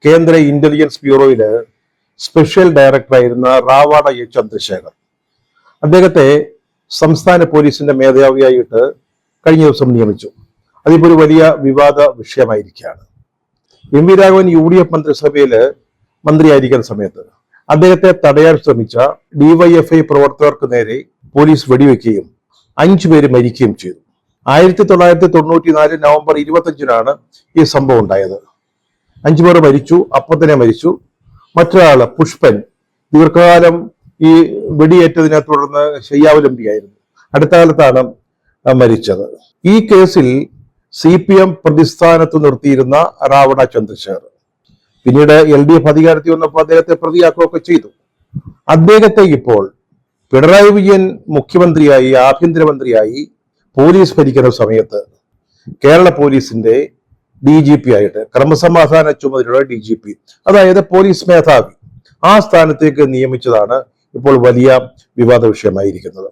കേന്ദ്ര ഇന്റലിജൻസ് ബ്യൂറോയില് സ്പെഷ്യൽ ഡയറക്ടറായിരുന്ന റാവാഡ എ ചന്ദ്രശേഖർ. അദ്ദേഹത്തെ സംസ്ഥാന പോലീസിന്റെ മേധാവിയായിട്ട് കഴിഞ്ഞ ദിവസം നിയമിച്ചു. അതിപ്പോ ഒരു വലിയ വിവാദ വിഷയമായിരിക്കുകയാണ്. എം വി രാഘവൻ UDF മന്ത്രിസഭയില് മന്ത്രിയായിരിക്കുന്ന സമയത്ത് അദ്ദേഹത്തെ തടയാൻ ശ്രമിച്ച DYFI പ്രവർത്തകർക്ക് നേരെ പോലീസ് വെടിവെക്കുകയും 5 പേര് മരിക്കുകയും ചെയ്തു. 1994 നവംബർ 25-നാണ് ഈ സംഭവം ഉണ്ടായത്. 5 പേർ മരിച്ചു, അപ്പം തന്നെ മരിച്ചു. മറ്റൊരാള് പുഷ്പൻ ദീർഘകാലം ഈ വെടിയേറ്റതിനെ തുടർന്ന് ശയ്യാവലംബിയായിരുന്നു. അടുത്ത കാലത്താണ് മരിച്ചത്. ഈ കേസിൽ CPM പ്രതിസ്ഥാനത്ത് നിർത്തിയിരുന്ന റാവഡ ചന്ദ്രശേഖർ പിന്നീട് LDF അധികാരത്തിൽ വന്നപ്പോൾ അദ്ദേഹത്തെ പ്രതിയാക്കുകയൊക്കെ ചെയ്തു. അദ്ദേഹത്തെ ഇപ്പോൾ പിണറായി വിജയൻ മുഖ്യമന്ത്രിയായി, ആഭ്യന്തരമന്ത്രിയായി പോലീസ് ഭരിക്കുന്ന സമയത്ത് കേരള പോലീസിന്റെ DGP ആയിട്ട്, ക്രമസമാധാന ചുമതലയുള്ള DGP, അതായത് പോലീസ് മേധാവി, ആ സ്ഥാനത്തേക്ക് നിയമിച്ചതാണ് ഇപ്പോൾ വലിയ വിവാദ വിഷയമായിരിക്കുന്നത്.